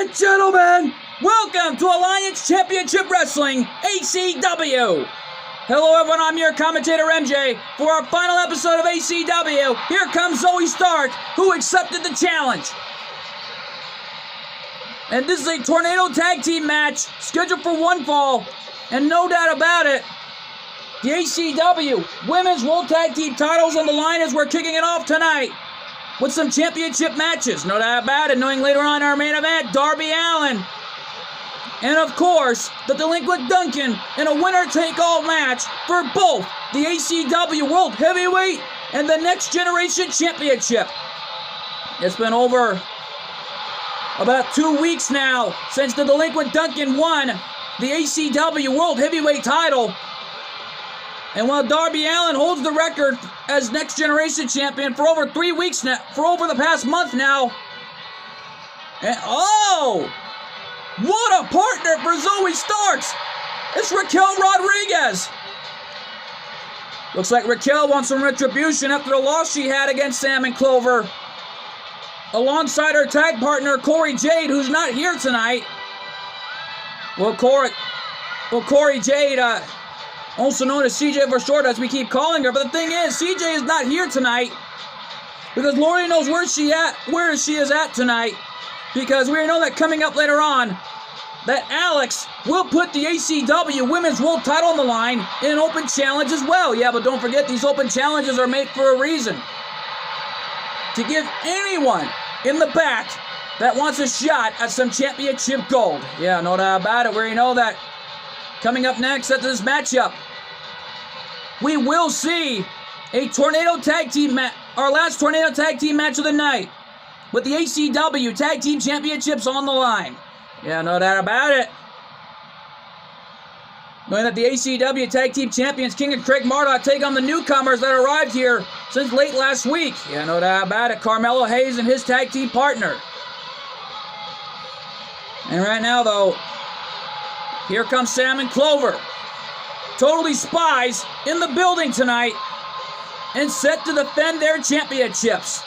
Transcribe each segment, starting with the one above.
and gentlemen, welcome to Alliance Championship Wrestling, ACW. Hello everyone, I'm your commentator MJ. For our final episode of ACW, here comes Zoe Stark, who accepted the challenge. And this is a Tornado Tag Team match, scheduled for one fall. And no doubt about it, the ACW Women's World Tag Team titles on the line as we're kicking it off tonight with some championship matches. No doubt about it, knowing later on in our main event, Darby Allin. And of course, the Delinquent Duncan in a winner-take-all match for both the ACW World Heavyweight and the Next Generation Championship. It's been over about 2 weeks now since the Delinquent Duncan won the ACW World Heavyweight title. And while Darby Allin holds the record as Next Generation Champion for over 3 weeks now, for over the past month now. And oh! What a partner for Zoe Starks! It's Raquel Rodriguez! Looks like Raquel wants some retribution after the loss she had against Sam and Clover. Alongside her tag partner, Corey Jade, who's not here tonight. Well, Corey Jade, also known as CJ for short, as we keep calling her. But the thing is, CJ is not here tonight because Lori knows where she is at tonight. Because we know that coming up later on, that Alex will put the ACW Women's World title on the line in an open challenge as well. Yeah, but don't forget, these open challenges are made for a reason. To give anyone in the back that wants a shot at some championship gold. Yeah, no doubt about it. We already know that. Coming up next after this matchup, we will see a Tornado Tag Team match, our last Tornado Tag Team match of the night, with the ACW Tag Team Championships on the line. Yeah, no doubt about it. Knowing that the ACW Tag Team Champions, King and Craig Marduk, take on the newcomers that arrived here since late last week. Yeah, no doubt about it. Carmelo Hayes and his tag team partner. And right now, though, here comes Sam and Clover. Totally Spies in the building tonight and set to defend their championships.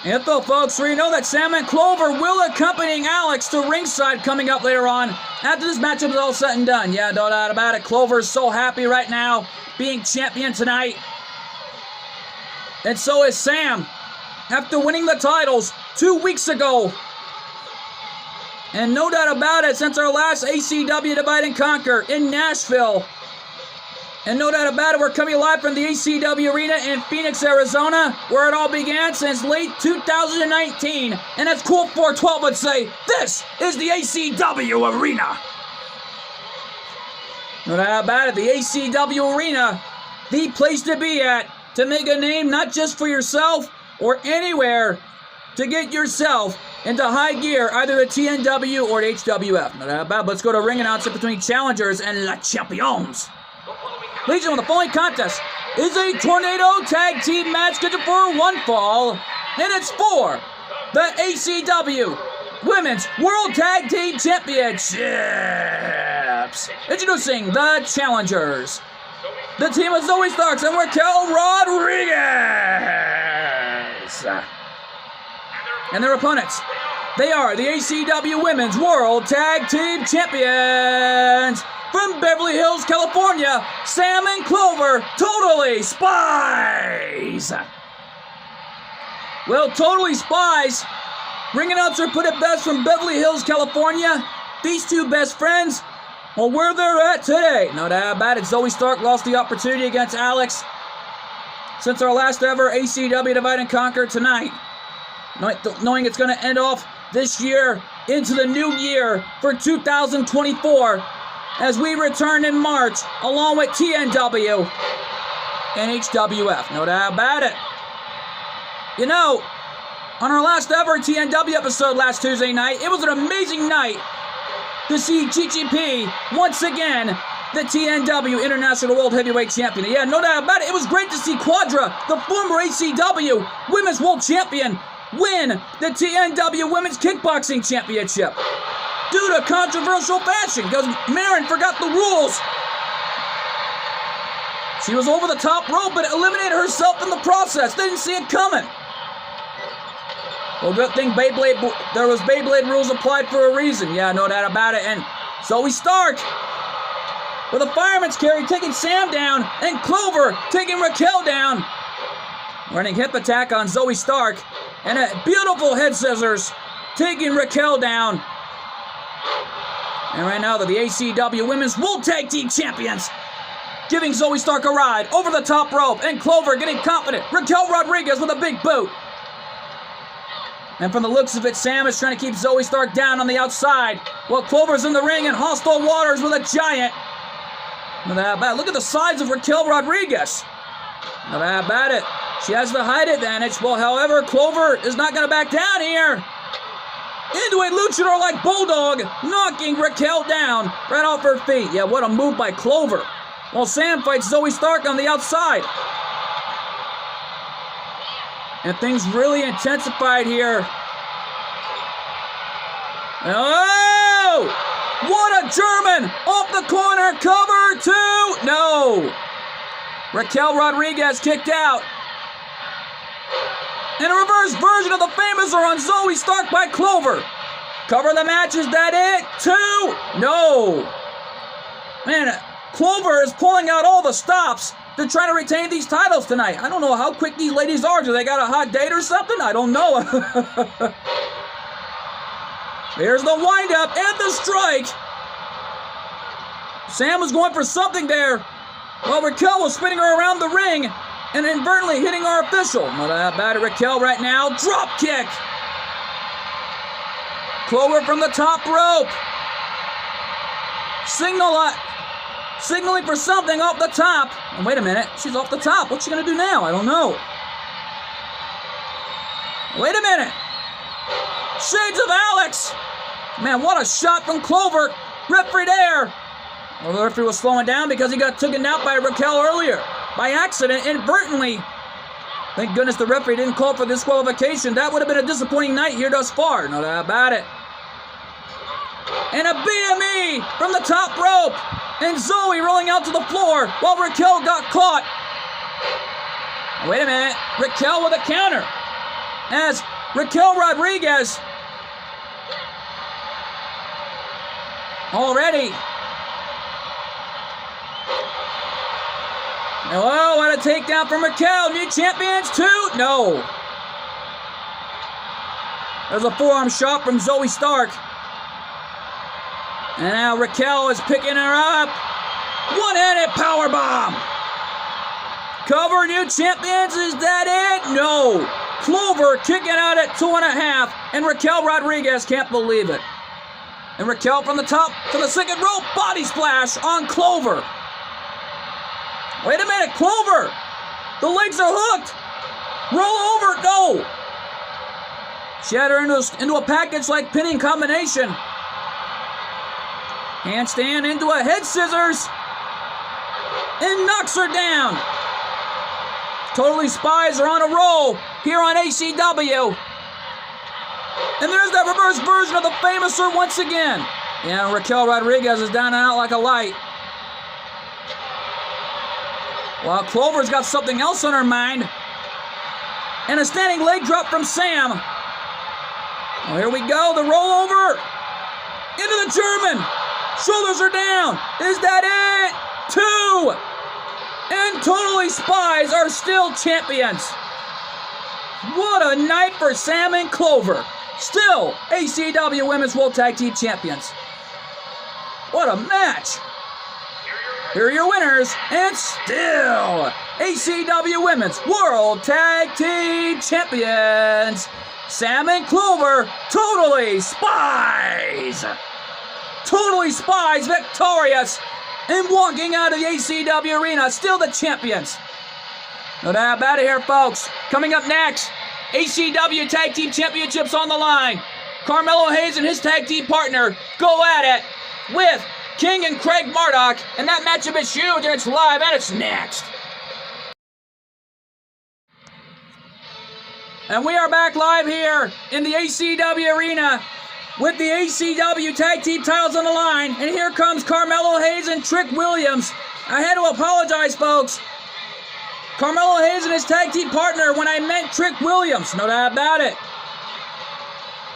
And though, folks, we know that Sam and Clover will accompany Alex to ringside coming up later on after this matchup is all said and done. Yeah, no doubt about it. Clover's so happy right now being champion tonight. And so is Sam after winning the titles 2 weeks ago. And no doubt about it, since our last ACW Divide and Conquer in Nashville. And no doubt about it, we're coming live from the ACW Arena in Phoenix, Arizona, where it all began since late 2019. And as Cool 412 would say, this is the ACW Arena. No doubt about it, the ACW Arena, the place to be at, to make a name not just for yourself or anywhere, to get yourself into high gear, either the TNW or the HWF. No doubt about it, let's go to ring announcer between challengers and La Champions. Ladies and gentlemen, the following contest is a Tornado Tag Team match scheduled for one fall, and it's for the ACW Women's World Tag Team Championships. Introducing the challengers, the team of Zoe Starks and Raquel Rodriguez. And their opponents, they are the ACW Women's World Tag Team Champions. From Beverly Hills, California, Sam and Clover, Totally Spies. Well, Totally Spies, ring announcer put it best from Beverly Hills, California. These two best friends, well, where they're at today. No doubt about it, Zoe Stark lost the opportunity against Alex since our last ever ACW Divide and Conquer tonight. Knowing it's going to end off this year into the new year for 2024. As we return in March, along with TNW and HWF. No doubt about it. You know, on our last ever TNW episode last Tuesday night, it was an amazing night to see GGP once again, the TNW International World Heavyweight Champion. Yeah, no doubt about it. It was great to see Quadra, the former ACW Women's World Champion, win the TNW Women's Kickboxing Championship. Due to controversial fashion, because Marin forgot the rules. She was over the top rope, but eliminated herself in the process. Didn't see it coming. Well, good thing there was Beyblade rules applied for a reason. Yeah, no doubt about it. And Zoey Stark with a fireman's carry taking Sam down, and Clover taking Raquel down. Running hip attack on Zoey Stark, and a beautiful head scissors taking Raquel down. And right now they're the ACW Women's World Tag Team Champions, giving Zoey Stark a ride over the top rope, and Clover getting confident. Raquel Rodriguez with a big boot. And from the looks of it, Sam is trying to keep Zoey Stark down on the outside, while Clover's in the ring in hostile waters with a giant. Look at the size of Raquel Rodriguez. Not that bad it. She has the height advantage. Well, however, Clover is not going to back down here. Into a luchador-like bulldog, knocking Raquel down right off her feet. Yeah, what a move by Clover. While Sam fights Zoey Stark on the outside. And things really intensified here. Oh! What a German! Off the corner, cover two! No! Raquel Rodriguez kicked out. And a reverse version of the Famouser on Zoey Stark by Clover. Cover the match, is that it? Two! No! Man, Clover is pulling out all the stops to try to retain these titles tonight. I don't know how quick these ladies are. Do they got a hot date or something? I don't know. There's the windup and the strike. Sam was going for something there, while Raquel was spinning her around the ring and inadvertently hitting our official. Not that bad at Raquel right now. Drop kick. Clover from the top rope. Signaling for something off the top. And wait a minute, she's off the top. What's she going to do now? I don't know. Wait a minute. Shades of Alex. Man, what a shot from Clover. Referee there. Well, the referee was slowing down because he got taken out by Raquel earlier. By accident, inadvertently. Thank goodness the referee didn't call for disqualification. That would have been a disappointing night here thus far. No doubt about it. And a BME from the top rope. And Zoey rolling out to the floor while Raquel got caught. Wait a minute. Raquel with a counter. As Raquel Rodriguez already. Oh, what a takedown from Raquel. New champions too? No. There's a forearm shot from Zoey Stark. And now Raquel is picking her up. One-handed powerbomb. Cover, new champions. Is that it? No. Clover kicking out at 2.5. And Raquel Rodriguez can't believe it. And Raquel from the top to the second rope. Body splash on Clover. Wait a minute, Clover. The legs are hooked. Roll over. No. She had her into a package-like pinning combination. Handstand into a head scissors. And knocks her down. Totally Spies are on a roll here on ACW. And there's that reverse version of the Famouser once again. Yeah, Raquel Rodriguez is down and out like a light. While Clover's got something else on her mind. And a standing leg drop from Sam. Well, here we go, the rollover. Into the German. Shoulders are down. Is that it? 2. And Totally Spies are still champions. What a night for Sam and Clover. Still ACW Women's World Tag Team Champions. What a match. Here are your winners, and still ACW Women's World Tag Team Champions, Sam and Clover, Totally Spies. Totally Spies victorious and walking out of the ACW arena, still the champions. No doubt about it here, folks. Coming up next, ACW Tag Team Championships on the line. Carmelo Hayes and his tag team partner go at it with King and Craig Murdoch, and that matchup is huge, and it's live, and it's next. And we are back live here in the ACW arena with the ACW Tag Team titles on the line, and here comes Carmelo Hayes and Trick Williams. I had to apologize, folks. Carmelo Hayes and his tag team partner when I meant Trick Williams. No doubt about it.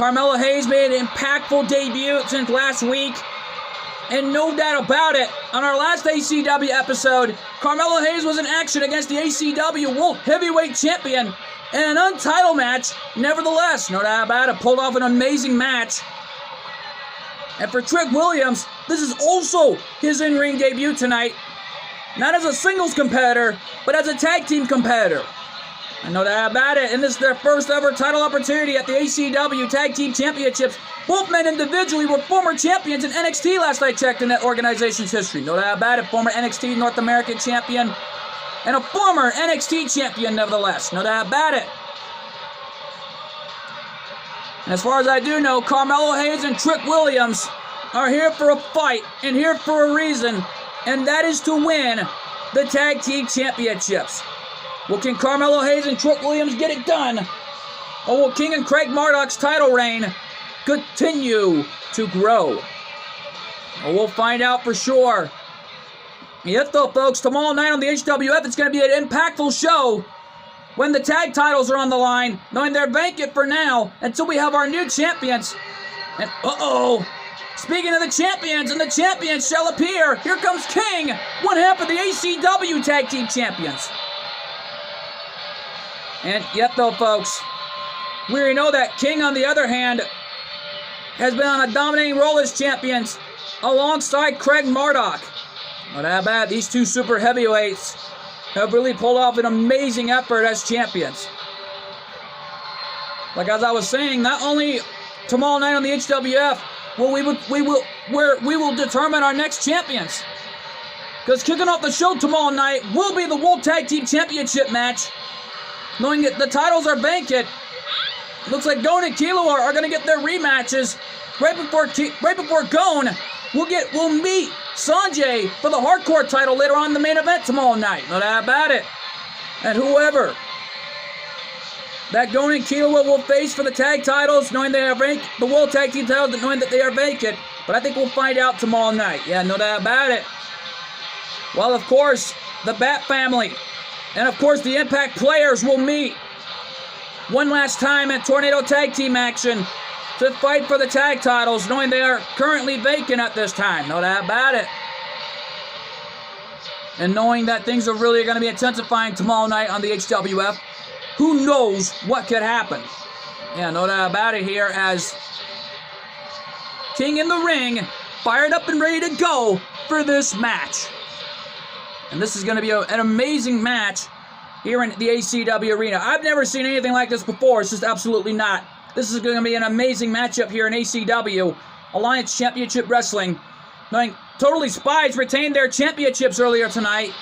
Carmelo Hayes made an impactful debut since last week. And no doubt about it, on our last ACW episode, Carmelo Hayes was in action against the ACW World Heavyweight Champion in an untitled match. Nevertheless, no doubt about it, pulled off an amazing match. And for Trick Williams, this is also his in-ring debut tonight. Not as a singles competitor, but as a tag team competitor. And no doubt about it, and this is their first ever title opportunity at the ACW Tag Team Championships. Both men individually were former champions in NXT last I checked in that organization's history. No doubt about it, former NXT North American champion and a former NXT champion nevertheless. No doubt about it. And as far as I do know, Carmelo Hayes and Trick Williams are here for a fight and here for a reason, and that is to win the Tag Team Championships. Well, can Carmelo Hayes and Trick Williams get it done? Or will King and Craig Marduk's title reign continue to grow? Well, we'll find out for sure. Yet though, folks, tomorrow night on the HWF, it's going to be an impactful show when the tag titles are on the line, knowing they're vacant for now until we have our new champions. And speaking of the champions, and the champions shall appear. Here comes King, one half of the ACW Tag Team Champions. And yet though, folks, we already know that King, on the other hand, has been on a dominating role as champions alongside Craig Marduk. Not that bad. These two super heavyweights have really pulled off an amazing effort as champions. Like as I was saying, not only tomorrow night on the HWF, we will determine our next champions. Because kicking off the show tomorrow night will be the World Tag Team Championship match. Knowing that the titles are vacant, looks like Gon and Killua are going to get their rematches. Right before Gon, we'll meet Sanjay for the Hardcore title later on in the main event tomorrow night. No doubt about it. And whoever that Gon and Killua will face for the tag titles, knowing they are vacant, the World Tag Team titles, knowing that they are vacant. But I think we'll find out tomorrow night. Yeah, no doubt about it. Well, of course, the Bat Family and, of course, the Impact players will meet one last time in Tornado Tag Team action to fight for the tag titles, knowing they are currently vacant at this time. No doubt about it. And knowing that things are really going to be intensifying tomorrow night on the HWF, who knows what could happen. Yeah, no doubt about it here as King in the ring, fired up and ready to go for this match. And this is going to be an amazing match here in the ACW arena. I've never seen anything like this before. It's just absolutely not. This is going to be an amazing matchup here in ACW, Alliance Championship Wrestling. Knowing Totally Spies retained their championships earlier tonight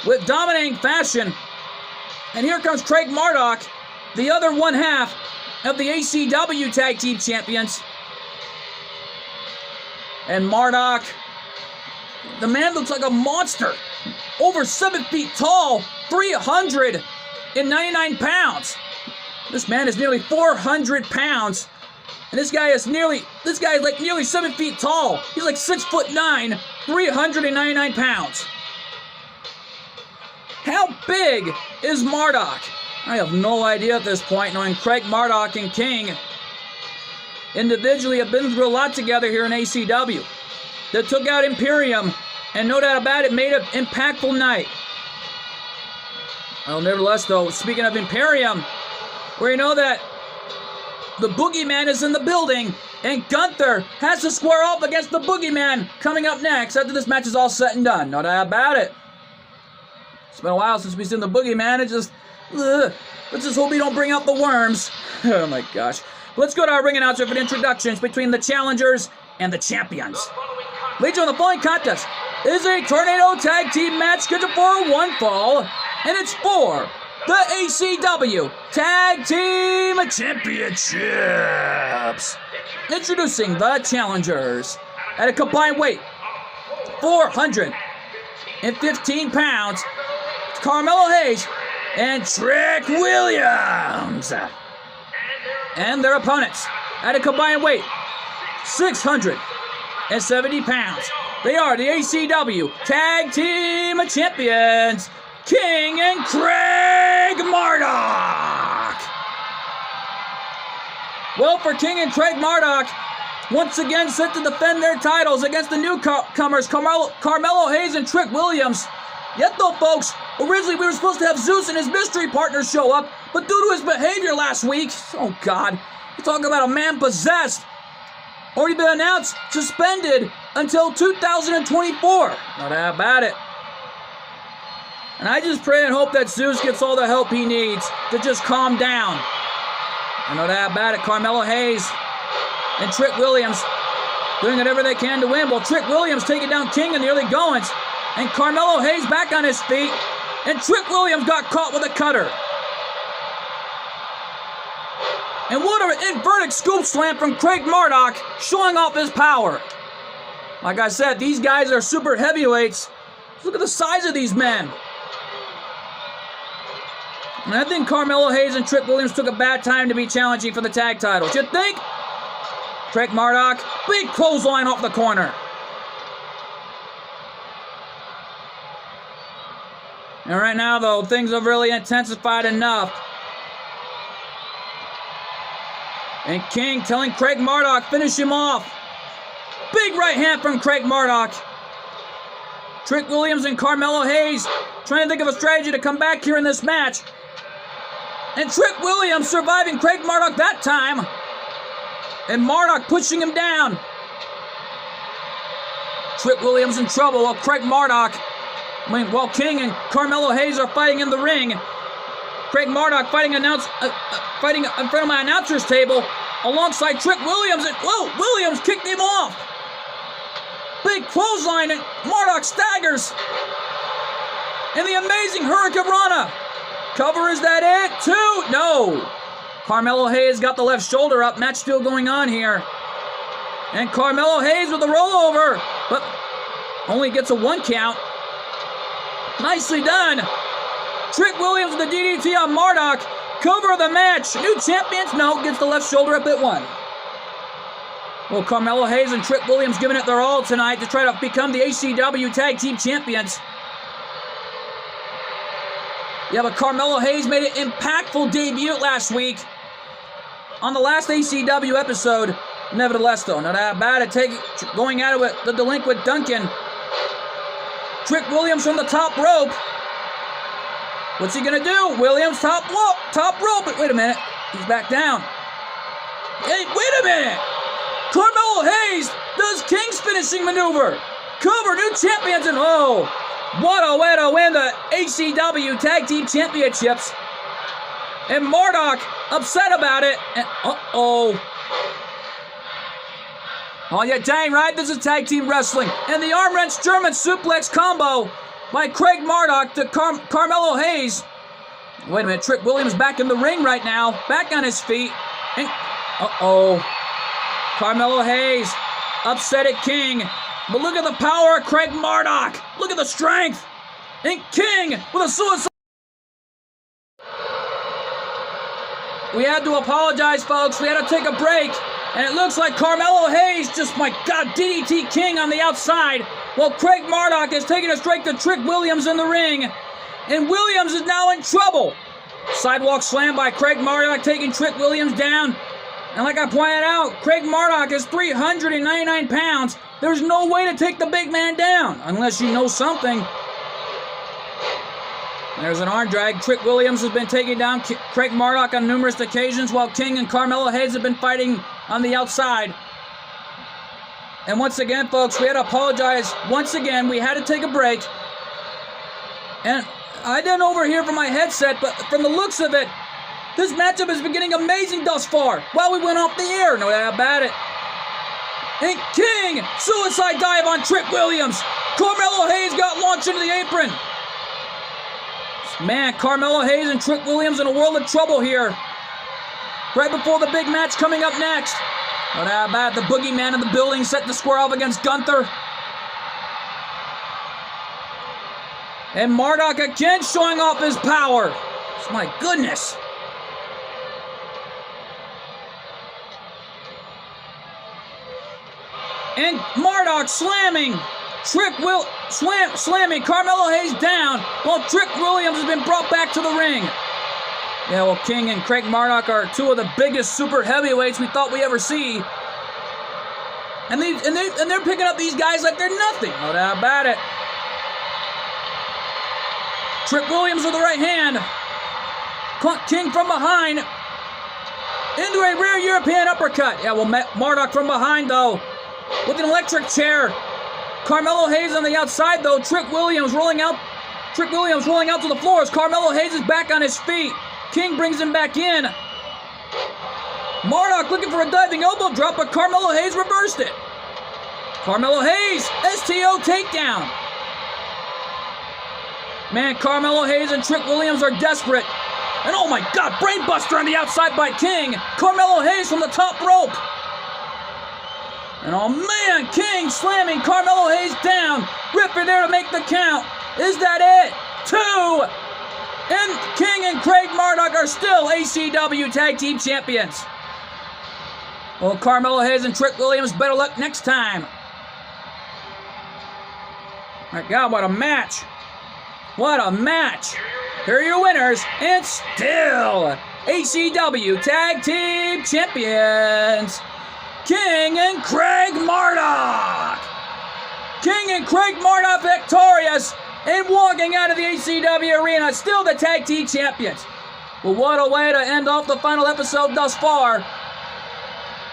with dominating fashion. And here comes Craig Marduk, the other one half of the ACW Tag Team Champions. And Marduk, the man looks like a monster. Over 7 feet tall, 399 pounds. This man is nearly 400 pounds. And this guy is like nearly 7 feet tall. He's like 6'9", 399 pounds. How big is Marduk? I have no idea at this point, knowing Craig Marduk and King individually have been through a lot together here in ACW. They took out Imperium, and no doubt about it, made an impactful night. Well, nevertheless, though, speaking of Imperium, we know that the Boogeyman is in the building, and Gunther has to square off against the Boogeyman coming up next after this match is all said and done. No doubt about it. It's been a while since we've seen the Boogeyman. Let's just hope we don't bring out the worms. Oh my gosh. Let's go to our ring announcer for the introductions between the challengers and the champions. Ladies and gentlemen, the following contest is a Tornado Tag Team match scheduled for one fall, and it's for the ACW Tag Team Championships. Introducing the challengers at a combined weight 415 pounds, Carmelo Hayes and Trick Williams. And their opponents at a combined weight 670 pounds. They are the ACW Tag Team Champions, King and Craig Marduk. Well, for King and Craig Marduk, once again set to defend their titles against the newcomers, Carmelo Hayes and Trick Williams. Yet though, folks, originally we were supposed to have Zeus and his mystery partner show up, but due to his behavior last week, oh God, you talk about a man possessed, already been announced, suspended until 2024. No doubt about it. And I just pray and hope that Zeus gets all the help he needs to just calm down. I know that about it. Carmelo Hayes and Trick Williams doing whatever they can to win. Well, Trick Williams taking down King in the early goings. And Carmelo Hayes back on his feet. And Trick Williams got caught with a cutter. And what an inverted scoop slam from Craig Marduk, showing off his power. Like I said, these guys are super heavyweights. Look at the size of these men. And I think Carmelo Hayes and Trick Williams took a bad time to be challenging for the tag titles. You think? Craig Marduk, big clothesline off the corner. And right now, though, things have really intensified enough. And King telling Craig Marduk, finish him off. Big right hand from Craig Marduk. Trick Williams and Carmelo Hayes trying to think of a strategy to come back here in this match. And Trick Williams surviving Craig Marduk that time. And Marduk pushing him down. Trick Williams in trouble while Craig Marduk, while King and Carmelo Hayes are fighting in the ring. Craig Marduk fighting in front of my announcer's table alongside Trick Williams. And whoa, Williams kicked him off. Big clothesline and Marduk staggers. And the amazing Hurricane Rana. Cover, is that it? 2? No. Carmelo Hayes got the left shoulder up. Match still going on here. And Carmelo Hayes with a rollover. But only gets a 1 count. Nicely done. Trick Williams with the DDT on Marduk. Cover of the match. New champions? No. Gets the left shoulder up at 1. Well, Carmelo Hayes and Trick Williams giving it their all tonight to try to become the ACW Tag Team Champions. Yeah, but Carmelo Hayes made an impactful debut last week on the last ACW episode. Nevertheless, though, not that bad at going at it with the delinquent Duncan. Trick Williams from the top rope. What's he gonna do? Williams top rope. But wait a minute, he's back down. Hey, wait a minute. Carmelo Hayes does King's finishing maneuver. Cover, new champions, and oh, what a way to win the ACW Tag Team Championships. And Marduk upset about it. And oh, yeah, dang right, this is tag team wrestling. And the arm wrench German suplex combo by Craig Marduk to Carmelo Hayes. Wait a minute, Trick Williams back in the ring right now. Back on his feet. And Carmelo Hayes upset at King. But look at the power of Craig Marduk. Look at the strength. And King with a suicide. We had to apologize, folks. We had to take a break. And it looks like Carmelo Hayes just, my God, DDT King on the outside. While Craig Marduk is taking it straight to Trick Williams in the ring. And Williams is now in trouble. Sidewalk slam by Craig Marduk taking Trick Williams down. And like I pointed out, Craig Marduk is 399 pounds. There's no way to take the big man down unless you know something. There's an arm drag. Trick Williams has been taking down Craig Marduk on numerous occasions while King and Carmelo Hayes have been fighting on the outside. And once again, folks, we had to apologize. Once again, we had to take a break. And I didn't overhear from my headset, but from the looks of it, this matchup has been getting amazing thus far while we went off the air. No doubt about it. And King, suicide dive on Trick Williams. Carmelo Hayes got launched into the apron. Man, Carmelo Hayes and Trick Williams in a world of trouble here. Right before the big match coming up next. No doubt about it, the boogeyman in the building set to square off against Gunther. And Marduk again showing off his power. My goodness. And Marduk slamming. Slamming Carmelo Hayes down while Trick Williams has been brought back to the ring. Yeah, well, King and Craig Marduk are two of the biggest super heavyweights we thought we ever see. And they're picking up these guys like they're nothing. No doubt about it. Trick Williams with the right hand. King from behind. Into a rear European uppercut. Yeah, well, Marduk from behind, though. With an electric chair. Carmelo Hayes on the outside, though. Trick Williams rolling out to the floor as Carmelo Hayes is back on his feet. King brings him back in. Marduk looking for a diving elbow drop, but Carmelo Hayes reversed it. Carmelo Hayes, STO takedown. Man, Carmelo Hayes and Trick Williams are desperate. And oh my God, brainbuster on the outside by King. Carmelo Hayes from the top rope. And oh man, King slamming Carmelo Hayes down. Ripper there to make the count. Is that it? 2. And King and Craig Marduk are still ACW Tag Team Champions. Well, Carmelo Hayes and Trick Williams, better luck next time. My God, what a match. What a match. Here are your winners, and still ACW Tag Team Champions, King and Craig Marduk. King and Craig Marduk victorious and walking out of the ACW arena, still the Tag Team Champions. Well, what a way to end off the final episode thus far.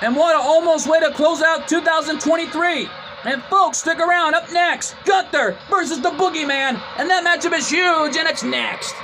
And what an almost way to close out 2023. And folks, stick around. Up next, Gunther versus the Boogeyman. And that matchup is huge, and it's next.